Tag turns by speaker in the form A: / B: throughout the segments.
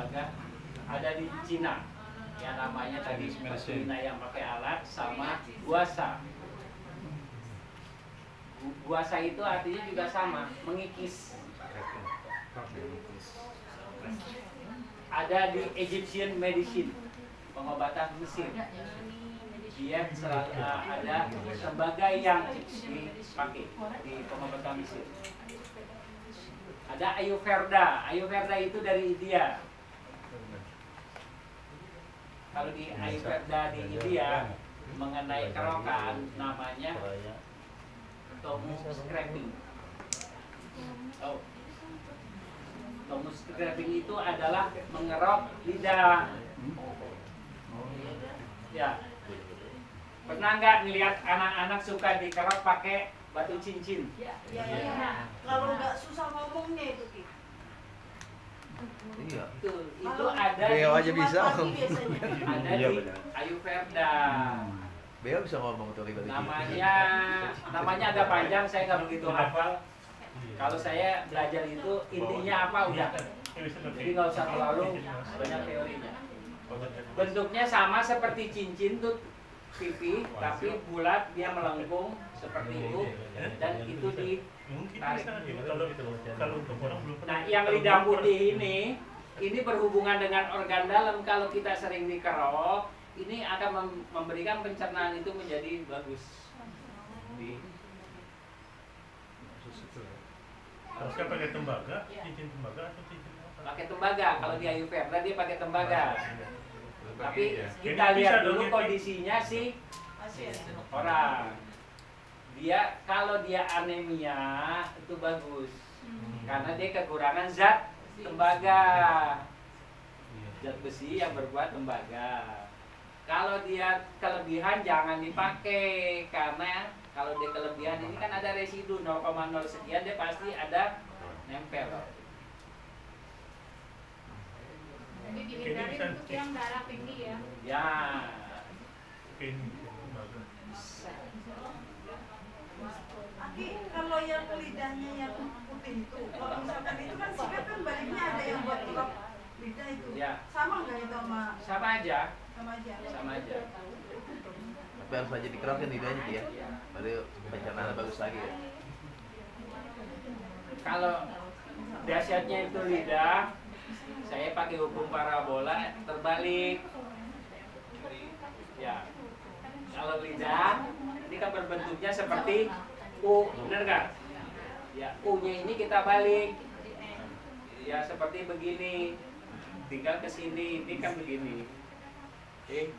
A: lembaga ada di Cina. Ya namanya tadi Cina yang pakai alat sama guasa. Guasa itu artinya juga sama, mengikis. Ada di Egyptian medicine, pengobatan Mesir. Dia selalu ada lembaga yang dipakai di pengobatan Mesir. Ada Ayurveda. Ayurveda itu dari India. Kalau di Ayurveda di India mengenai kerokan namanya tongue scraping. Oh. Tongue scraping itu adalah mengerok lidah. Ya. Pernah nggak ngelihat anak-anak suka dikerok pakai batu cincin?
B: Ya. Kalau nggak susah ngomongnya itu, Ki.
C: Iya.
A: Itu ada
C: Beo aja bisa.
A: Ada di Ayurveda.
C: Beo bisa ngomong tuh ribet.
A: Namanya agak panjang, saya nggak begitu hafal. Kalau saya belajar itu intinya apa udah. Jadi nggak usah terlalu banyak teorinya. Bentuknya sama seperti cincin tuh pipi, tapi bulat, dia melengkung seperti itu dan itu ditarik. Nah, yang lidah putih ini berhubungan dengan organ dalam. Kalau kita sering dikerok, ini akan memberikan pencernaan itu menjadi bagus.
D: Harusnya pakai tembaga, cincin tembaga atau cincin apa?
A: Pakai tembaga. Kalau di Ayurveda dia pakai tembaga. Tapi kita
D: Ini
A: lihat
D: bisa
A: dulu
D: dong,
A: kondisinya sih orang. Kalau dia anemia itu bagus. Karena dia kekurangan zat tembaga. Zat besi yang berbuat tembaga. Kalau dia kelebihan jangan dipakai, karena kalau dia kelebihan ini kan ada residu 0,0 sekian, dia pasti ada nempel.
E: Jadi dihindari untuk yang darah tinggi ya.
A: Ya.
B: Aki, kalau yang lidahnya yang putih itu, kalau misalkan itu kan sikat kan baliknya ada yang buat kerok lidah itu.
A: Ya.
B: Sama nggak itu sama?
A: Sama aja.
B: Sama aja.
A: Sama aja.
C: Tapi harus aja dikerokin lidahnya ya. Baru pencernaannya bagus lagi ya.
A: Kalau dahsyatnya itu lidah, saya pakai hukum parabola terbalik. Ya. Kalau lidah, ini kan berbentuknya seperti U, benar nggak? Ya, U-nya ini kita balik. Ya, seperti begini. Tinggal ke sini, ini kan begini. Oke.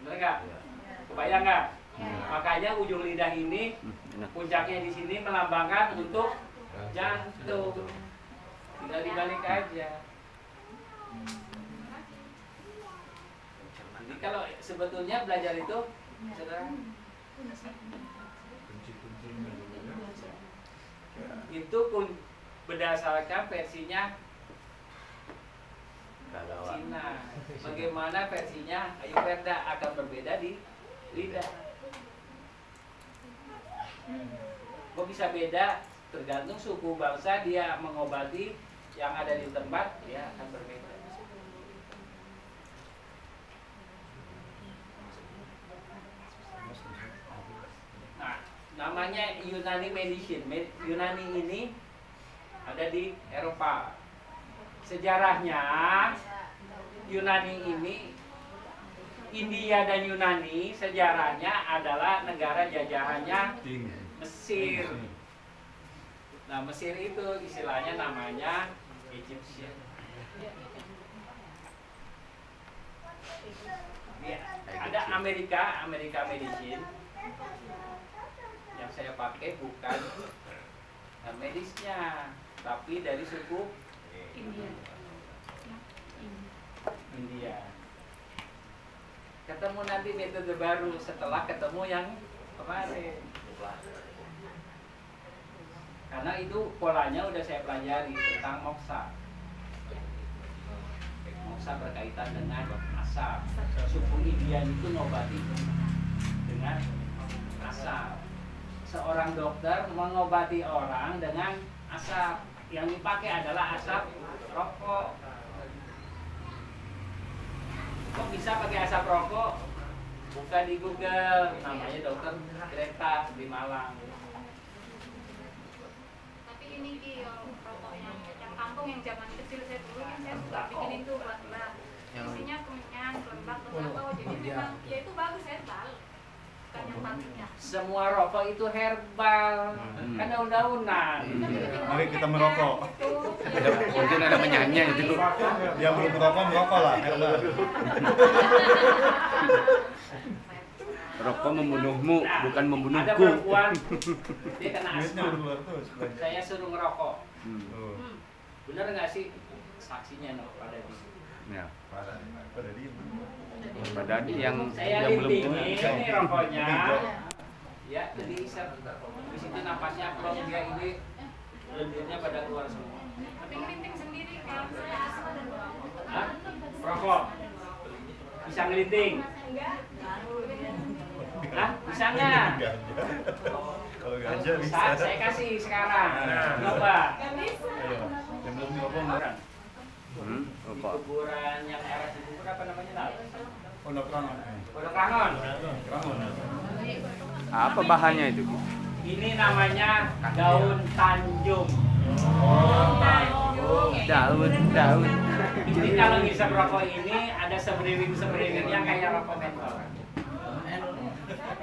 A: Benar nggak? Kebayang nggak? Makanya ujung lidah ini, puncaknya di sini melambangkan untuk jantung. Tinggal dibalik aja. Jadi kalau sebetulnya belajar itu sederhana. Itu pun berdasarkan versinya Cina. Bagaimana versinya Ayurveda akan berbeda di lidah. Kok bisa beda? Tergantung suku bangsa dia mengobati yang ada di tempat, dia akan berbeda. Nah, namanya Yunani medicine. Yunani ini ada di Eropa. Sejarahnya Yunani ini, India dan Yunani sejarahnya adalah negara jajahannya Mesir. Nah, Mesir itu istilahnya namanya Egyptian. Ya, ada Amerika medicine. Yang saya pakai bukan medisnya, tapi dari suku India. Ketemu nanti metode baru setelah ketemu yang kemarin. Karena itu polanya udah saya pelajari tentang moksa. Moksa berkaitan dengan asap. Suku Indian itu ngobati dengan asap. Seorang dokter mengobati orang dengan asap. Yang dipakai adalah asap rokok. bisa pakai asap rokok, buka di Google, namanya Dokter Greta di Malang.
E: Tapi ini Ki, rokok yang kampung yang zaman kecil saya dulu kan saya suka bikin itu buat mbak. Isinya kemenyan, lembab, tembakau, jadi memang ya itu bagus herbal. Bukan yang pabriknya.
A: Semua rokok itu herbal, kan daun-daunan.
F: Mari kita merokok.
G: Mungkin ada penyanyi itu.
F: Yang belum merokok lah.
G: Rokok membunuhmu, bukan
A: Ada
G: membunuhku.
A: perempuan, dia kena
F: Duitnya
A: asma.
F: keluar tuh.
A: Saya suruh ngerokok.
F: Tuh.
A: Bener nggak sih? Saksinya no, pada di.
G: Ya.
F: Pada diem.
G: Padahal yang
A: Saya
G: belum
A: lintingin
G: kena.
A: ini rokoknya. Ya, jadi isap. Di situ napasnya plong dia ini lendirnya pada keluar semua.
E: Tapi ngelinting sendiri kan saya asal dan
A: Hah? Rokok. Bisa ngelinting? Hah? Bisa nggak?
F: Ganja. Kalau ganja bisa.
A: Saya kasih sekarang. Coba.
F: Ayo. Yang belum merokok enggak?
A: Di
G: Rokok.
A: kuburan yang arah Cibubur apa namanya lah?
F: Pondok Rangon.
A: Pondok Rangon.
F: Rangon.
G: Apa bahannya itu?
A: Ini namanya daun tanjung.
G: Daun.
A: Jadi kalau ngisap rokok ini ada seberiwing yang kayak rokok mentol.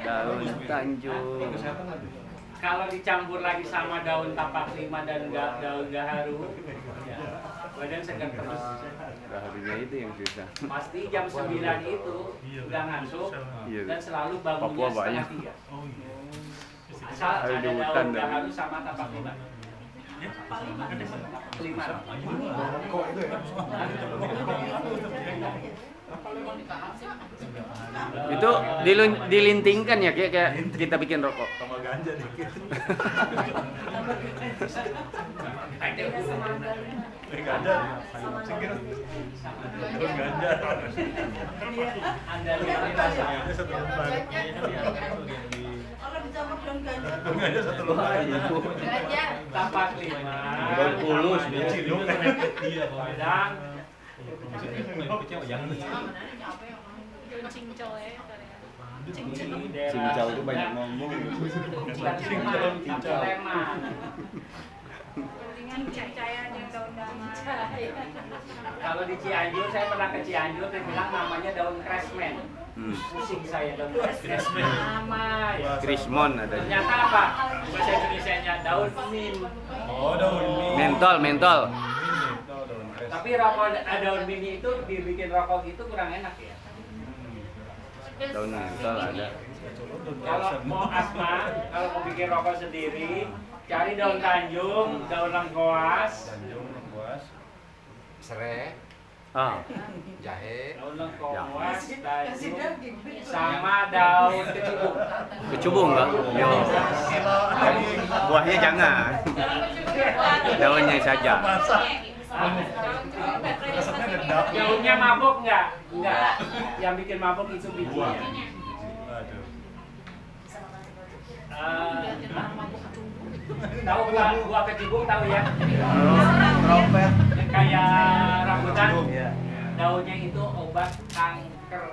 G: Daun Tanjung.
A: Kalau dicampur lagi sama daun tapak lima dan daun gaharu, ya, badan segar terus.
G: Bahannya itu yang susah.
A: Pasti jam 9 itu udah ngantuk
G: Iya.
A: dan selalu
G: Papua
A: bangunnya setengah
G: banyak.
A: 3.
F: Oh iya.
A: Asal
G: Ada
A: ada
G: di hutan
A: daun
G: dan-
A: gaharu sama tapak lima. Lima.
F: Rokok itu ya.
G: Itu dilintingkan ya kayak kita bikin rokok.
F: Tambah ganja dikit. Ganja. Segera. Daun ganja.
A: Anda lihat ini rasanya.
F: Ini satu lembar.
B: Kalau dicampur daun ganja
F: Daun ganja satu lembar.
A: Tapak lima.
G: Daun pulus,
A: namanya
F: cilok.
A: Padang.
E: daun cincau ya.
G: Cincau itu banyak ngomong.
A: Bukan cincau, tapi leman.
E: Dengan cahaya yang daun-daunan.
A: Kalau di Cianjur, saya pernah ke Cianjur, dia bilang namanya daun kresmen. Pusing saya daun kresmen. Nama ya.
G: Krismon ada.
A: Ternyata apa? Bahasa Indonesianya daun min.
F: Oh, daun mint.
G: Mentol.
F: Daun kres.
A: Tapi rokok daun mini itu dibikin rokok itu kurang enak ya.
G: Daun mentol ada.
A: Kalau mau asma, kalau mau bikin rokok sendiri, cari daun tanjung, daun lengkoas,
F: Tanjung, lengkuas.
H: Serai,
G: Ah,
H: jahe,
A: daun lengkoas, tanjung, sama daun kecubung.
G: kecubung enggak? Yo. Buahnya jangan. Daunnya saja.
F: Masak.
A: Daunnya mabuk nggak? Nggak. Yang bikin mabuk itu bijinya.
F: Aduh.
A: Tahu buah kecubung tahu ya?
C: Trompet.
A: Yang kayak rambutan.
C: Iya.
A: Daunnya itu obat kanker.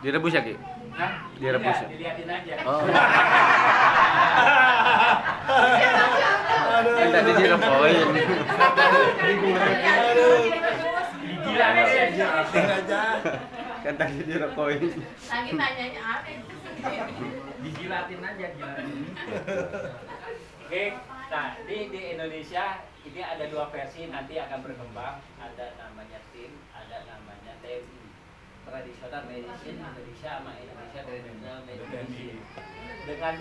G: Direbus ya, Ki?
A: Hah?
G: Direbus
A: Enggak,
G: ya?
A: diliatin aja.
G: Oh. Kan tadi direpoin.
A: Gila aja.
G: Kan tadi direpoin.
E: Lagi nanyanya aneh.
A: Dijilatin aja, jilatin. Oke, nah di Indonesia ini ada dua versi nanti akan berkembang. Ada namanya tim, ada namanya TMI. Tradisional Medicine Indonesia sama Indonesia Traditional Medicine. Dengan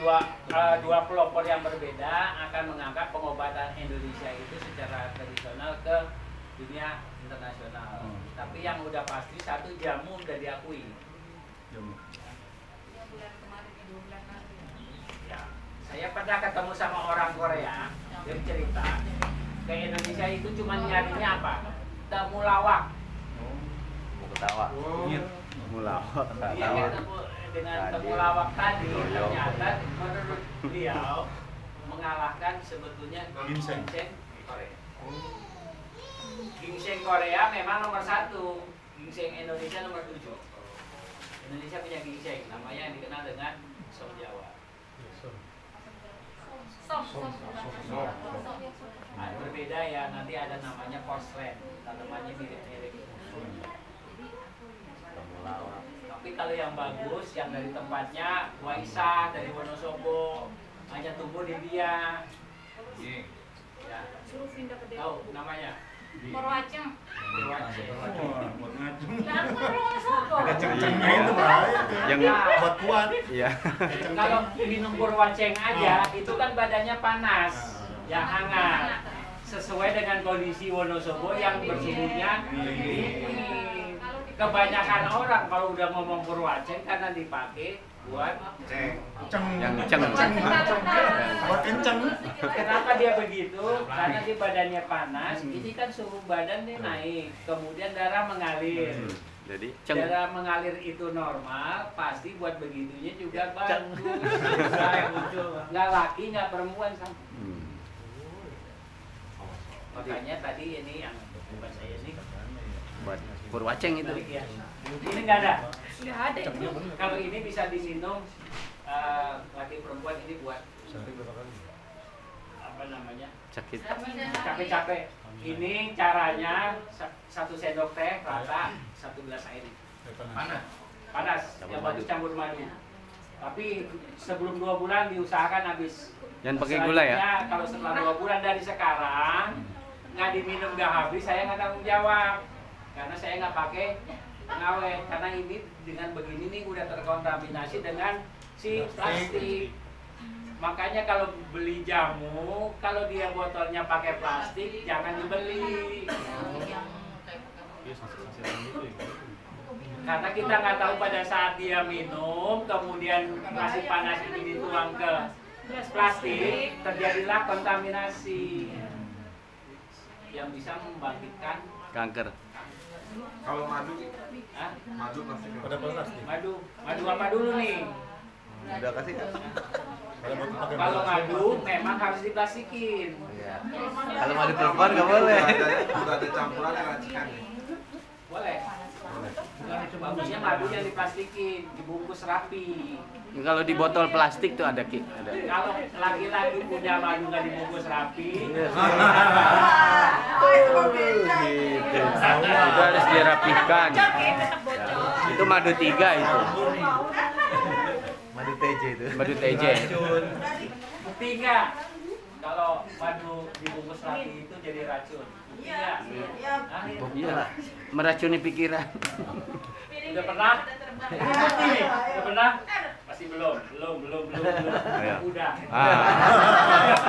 A: dua pelopor yang berbeda akan mengangkat pengobatan Indonesia itu secara tradisional ke dunia internasional. Tapi yang udah pasti satu jamu udah diakui. Ya, saya pernah ketemu sama orang Korea, dia cerita ke Indonesia itu cuma nyarinya apa? Temulawak.
C: Mau ketawa.
G: Mulawak.
A: Dia ketemu dengan temulawak tadi, ternyata menurut beliau mengalahkan sebetulnya
F: Ginseng.
A: Korea. Ginseng Korea memang nomor 1. Ginseng Indonesia nomor 7. Indonesia punya ginseng, namanya yang dikenal dengan som Jawa. Nah, berbeda ya, nanti ada namanya porselen, tanamannya mirip-mirip. Tapi kalau yang bagus, yang dari tempatnya Waisah dari Wonosobo, hanya tumbuh di dia. Ya.
E: Suruh pindah ke
A: Tahu namanya?
E: Purwaceng.
A: Purwaceng.
F: Buat ngacung.
E: Nah, aku kan orang Sobo.
D: Ada ceng-cengnya itu Pak.
G: Yang
D: Buat kuat.
G: iya.
A: Kalau minum Purwaceng aja, itu kan badannya panas, yang hangat. Sesuai dengan kondisi Wonosobo yang bersuhunya dingin. Kebanyakan orang kalau udah ngomong Purwaceng karena dipakai buat
D: Ceng.
G: Yang ceng.
D: Buat kenceng.
A: Kenapa dia begitu? Karena di badannya panas, ini kan suhu badan dia naik, kemudian darah mengalir.
G: Jadi ceng.
A: Darah mengalir itu normal, pasti buat begitunya juga bagus. Nggak laki, nggak perempuan sama. Makanya tadi ini yang bukan saya ini
G: Buat Purwaceng itu.
A: balik ya. Ini nggak ada.
E: Nggak ada.
A: Kalau ini bisa diminum laki perempuan, ini buat apa namanya?
G: Sakit.
A: Capek-capek. Ini caranya 1 sendok teh rata 1 gelas air. Panas. Yang bagus campur madu. Tapi sebelum 2 bulan diusahakan habis.
G: Jangan pakai gula ya?
A: Selanjutnya, kalau setelah 2 bulan dari sekarang nggak diminum nggak habis, saya nggak tanggung jawab karena saya nggak pakai pengawet, karena ini dengan begini nih udah terkontaminasi dengan si plastik. Makanya kalau beli jamu, kalau dia botolnya pakai plastik jangan dibeli. Karena kita nggak tahu pada saat dia minum, kemudian masih panas ini dituang ke plastik, terjadilah kontaminasi yang bisa membangkitkan
G: Kanker.
I: Kalau madu,
A: Hah?
I: madu plastik.
D: Pada plastik.
A: Madu apa dulu nih?
C: Udah kasih kan?
A: Kalau madu memang harus diplastikin.
C: Iya. Kalau madu perempuan nggak boleh.
I: Udah ada campuran yang racikan.
A: Boleh. Bagusnya madu yang diplastikin, dibungkus rapi.
G: Kalau di botol plastik tuh ada Ki, ada.
A: Kalau laki-laki punya madu nggak dibungkus rapi,
G: Gitu. Itu harus dirapihkan. Itu madu 3 itu.
C: Madu TJ itu.
G: Madu TJ.
A: bukti nggak? Kalau madu dibungkus rapi itu jadi racun. Iya. Hah?
G: Iya. Meracuni pikiran.
A: Udah pernah? Bukti nih. Udah pernah? Masih belum.
G: Ayo.
A: Udah.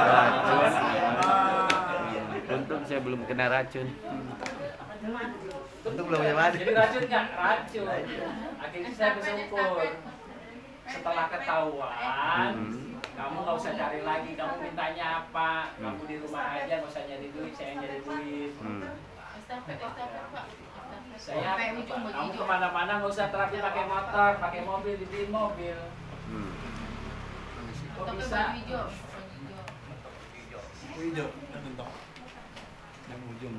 G: Racun. Untung saya belum kena racun.
C: Untung belum punya madu.
A: Jadi racun nggak? Racun. Akhirnya saya bersyukur. Setelah ketahuan, kamu nggak usah cari lagi. Kamu mintanya apa? Kamu di rumah aja, nggak usah nyari duit. Saya yang nyari duit. Saya, kamu kemana-mana nggak usah terapi pakai motor, pakai mobil, dibeliin mobil. Kok bisa?
D: Hijau, tentok. Yang ujung.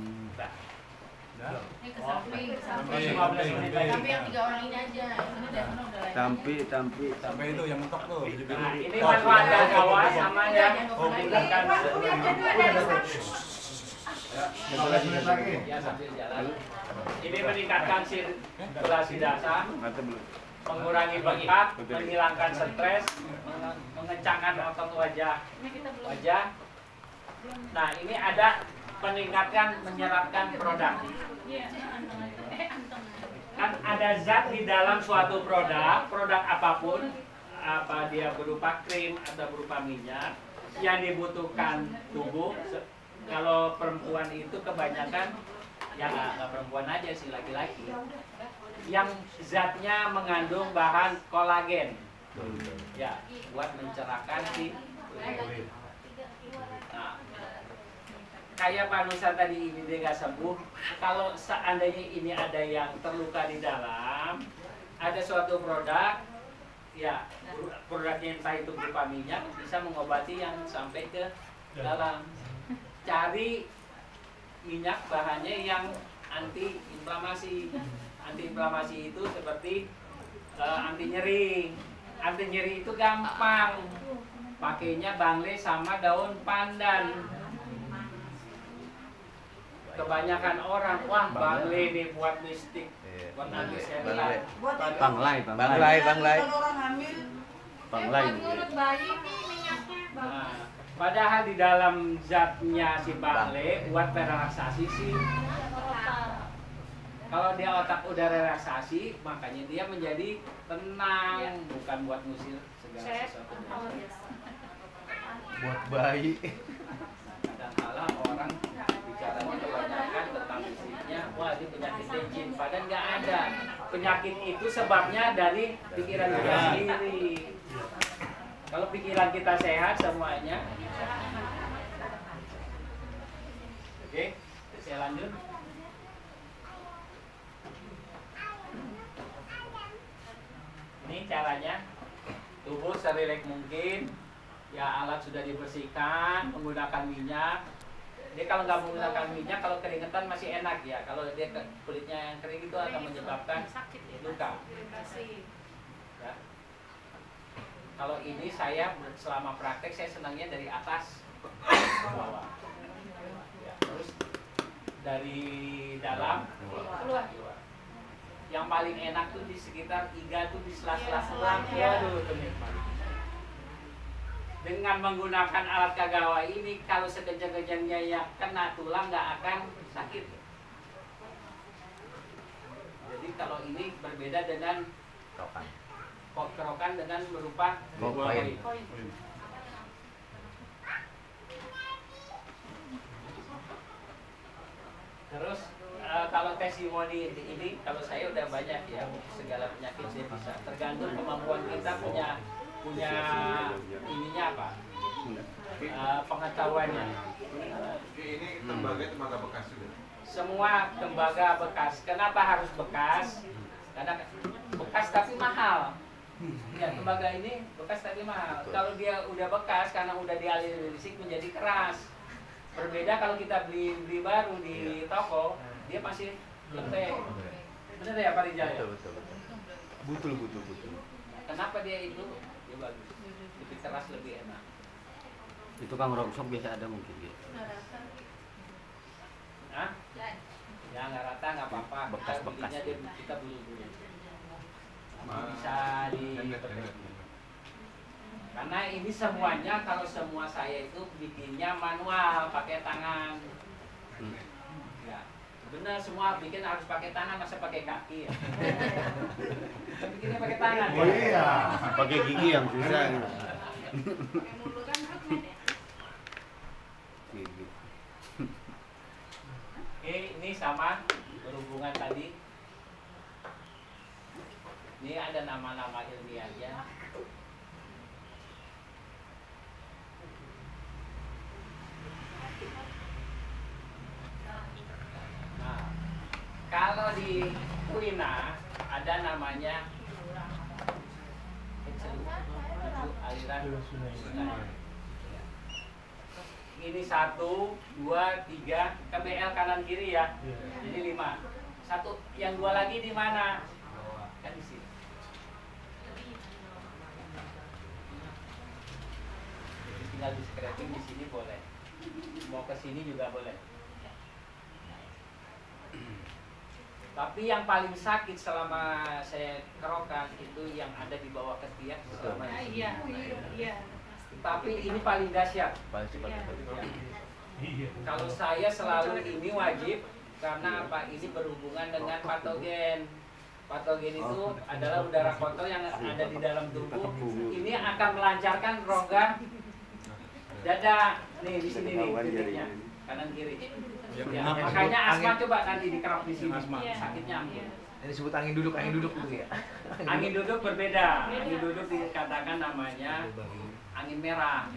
E: Ini ke samping, ke samping.
A: 15 menit lagi.
E: Tapi yang 3 orang ini aja. Ini udah lain.
G: Tampi.
D: Sampai itu yang mentok tuh.
A: Nah, ini manfaat dari Jawa sama ya. Oh, bukan kan? Ya, sambil jalan. Ini meningkatkan sirkulasi dasar, mengurangi bengkak, menghilangkan stres, mengencangkan otot wajah. Nah, ini ada meningkatkan menyerapkan produk. Kan ada zat di dalam suatu produk apapun, apa dia berupa krim atau berupa minyak yang dibutuhkan tubuh. Kalau perempuan itu kebanyakan, ya nggak perempuan aja sih, laki-laki, yang zatnya mengandung bahan kolagen, ya buat mencerahkan si kulit. Nah, kayak Pak Nusa tadi ini dia nggak sembuh. Kalau seandainya ini ada yang terluka di dalam, ada suatu produk, ya produknya entah itu berupa minyak bisa mengobati yang sampai ke dalam. Cari minyak bahannya yang anti inflamasi. Antiinflamasi itu seperti anti nyeri. Anti nyeri itu gampang. Pakainya bangle sama daun pandan. Kebanyakan orang, wah bangle nih buat mistik, buat anti setan.
G: Banglai.
B: Kalau orang hamil,
G: Banglai.
E: Menurut bayi nih minyaknya bagus.
A: Nah, padahal di dalam zatnya si bangle buat relaksasi sih. Kalau dia otak udah relaksasi, makanya dia menjadi tenang, bukan buat ngusir segala sesuatu.
C: Buat bayi.
A: Kadang-kala orang bicaranya kebanyakan tentang musiknya, wah ini penyakit jin, padahal nggak ada. Penyakit itu sebabnya dari pikiran kita sendiri. Kalau pikiran kita sehat semuanya. Oke, saya lanjut. Ini caranya, tubuh serileks mungkin. Ya, alat sudah dibersihkan menggunakan minyak. Dia kalau nggak menggunakan minyak, kalau keringetan masih enak ya. Kalau dia kulitnya yang kering itu akan menyebabkan
E: sakit ya.
A: luka.
E: Iritasi.
A: Ya. Kalau ini saya selama praktek saya senangnya dari atas ke bawah. Ya, terus dari dalam keluar. Yang paling enak tuh di sekitar iga tuh di sela-sela tulang. Waduh, itu nikmat. Dengan menggunakan alat kagawa ini, kalau sekejang-kejangnya ya kena tulang nggak akan sakit. Jadi kalau ini berbeda dengan kerokan dengan berupa koin. Terus kalau testimoni ini, kalau saya udah banyak ya, segala penyakit saya bisa. Tergantung kemampuan kita punya ininya apa, pengetahuannya.
I: Ini tembaga bekas juga.
A: Semua tembaga bekas. Kenapa harus bekas? Karena bekas tapi mahal. Ya, tembaga ini bekas tapi mahal. Kalau dia udah bekas karena udah dialiri listrik menjadi keras. Berbeda kalau kita beli baru di toko, dia masih lembek. Benar ya Pak Rijal ya?
C: Betul.
A: Kenapa dia itu? Dia bagus. Lebih keras, lebih enak.
G: Itu Kang Rongsok biasa ada mungkin gitu.
A: Hah? Ya nggak rata nggak apa-apa.
G: Bekas-bekas.
A: Belinya kita beli dulu. Bisa diperbaiki. Karena ini semuanya kalau semua saya itu bikinnya manual, pakai tangan. Ya, benar semua bikin harus pakai tangan, masa pakai kaki ya? Kita bikinnya pakai tangan.
D: Oh iya.
G: Pakai gigi yang susah gitu.
E: Pakai mulut kan rukun ya.
G: Gigi.
A: Oke, ini sama berhubungan tadi. Ini ada nama-nama ilmiahnya. Nah, kalau di kulina ada namanya aliran sungai. Ini 1, 2, 3, KBL kanan kiri ya. Jadi 5. Satu, yang 2 lagi di mana? Kan di sini. Jadi tinggal di scraping di sini boleh. Mau ke sini juga boleh. Tapi yang paling sakit selama saya kerokan itu yang ada di bawah ketiak selama ini.
E: Iya.
A: Tapi ini paling dahsyat.
C: Paling cepat.
D: Iya.
A: Kalau saya selalu ini wajib karena apa? Ini berhubungan dengan patogen. Patogen itu adalah udara kotor yang ada di dalam tubuh. Ini akan melancarkan rongga dada. Nih di sini nih titiknya kanan kiri. Ya, makanya asma coba nanti dikerok di sini. Sakitnya ampun.
C: Ini disebut angin duduk gitu ya.
A: Angin duduk berbeda. Angin duduk dikatakan namanya angin merah.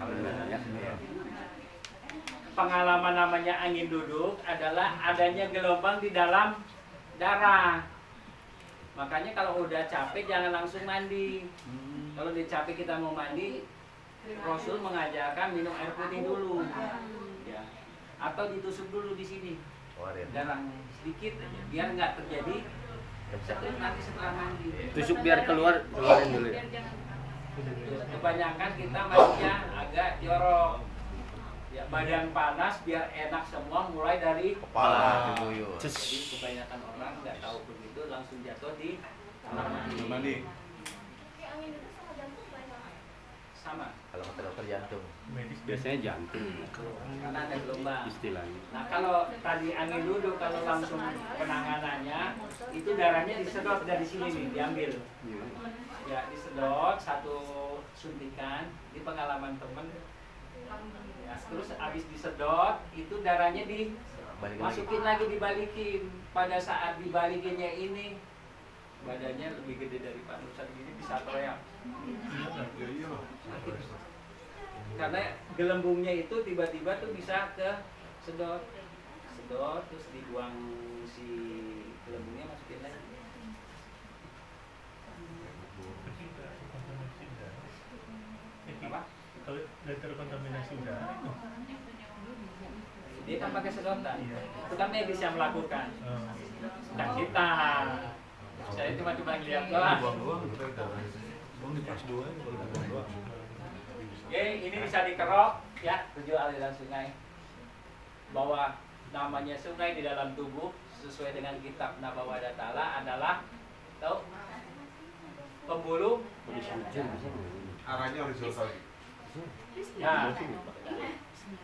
A: Pengalaman namanya angin duduk adalah adanya gelombang di dalam darah. Makanya kalau udah capek jangan langsung mandi. Kalau udah capek kita mau mandi, Rasul mengajarkan minum air putih dulu. Ya. Atau ditusuk dulu di sini. Darah sedikit aja biar nggak terjadi Nanti setelah mandi.
G: Tusuk biar keluarin dulu ya.
E: Biar jangan
A: Kebanyakan kita mandinya agak jorok. Ya, badan panas biar enak semua mulai dari
C: Kepala diguyur.
A: Jadi kebanyakan orang nggak tahu begitu langsung jatuh di kamar mandi.
F: Mandi.
E: angin itu sama jantung banyak.
A: Sama.
C: Kalau kata dokter jantung.
D: Medis
G: Biasanya jantung
A: Karena ada gelombang.
G: istilahnya.
A: Nah kalau tadi angin duduk kalau langsung penanganannya itu darahnya disedot dari sini nih diambil. Ya disedot satu suntikan di pengalaman temen. Ya, terus habis disedot itu darahnya dimasukin lagi dibalikin. Pada saat dibalikinnya ini badannya lebih gede dari panusan gini bisa teriak. Karena gelembungnya itu tiba-tiba tuh bisa ke sedot terus dibuang si gelembungnya masukin lagi. Apa?
D: Kalau dari terkontaminasi udara itu.
A: Dia kan pakai sedotan.
D: Iya.
A: Itu kan medis yang melakukan. Dan kita saya cuma lihat doang. Oke, ini bisa dikerok ya 7 aliran sungai. Bahwa namanya sungai di dalam tubuh sesuai dengan kitab Nabawada Ta'ala adalah tahu pembuluh
I: Arahnya horizontal.
A: ya.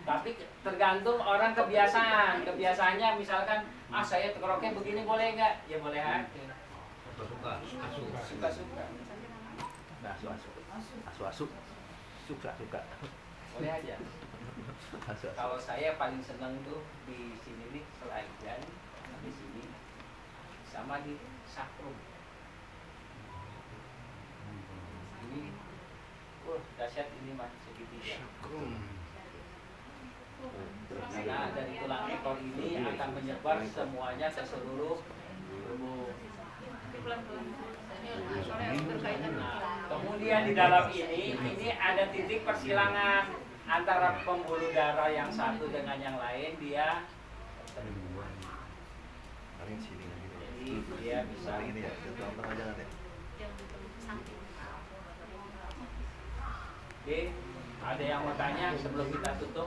A: Tapi tergantung orang kebiasaannya misalkan saya keroknya begini boleh nggak? Ya boleh aja. Suka-suka.
C: Nah, asu-asu. Suka.
A: Boleh aja.
C: Asu-asu.
A: Kalau saya paling seneng tuh di sini nih selain di sini sama di sakrum. Ini, dahsyat ini mah segitiga. Karena dari tulang ekor ini akan menyebar semuanya ke seluruh tubuh. Nah, kemudian di dalam ini ada titik persilangan antara pembuluh darah yang satu dengan yang lain dia
C: Paling sini gitu.
A: jadi dia bisa
C: Paling ini ya, contoh jangan ya.
A: Oke, ada yang mau tanya sebelum kita tutup?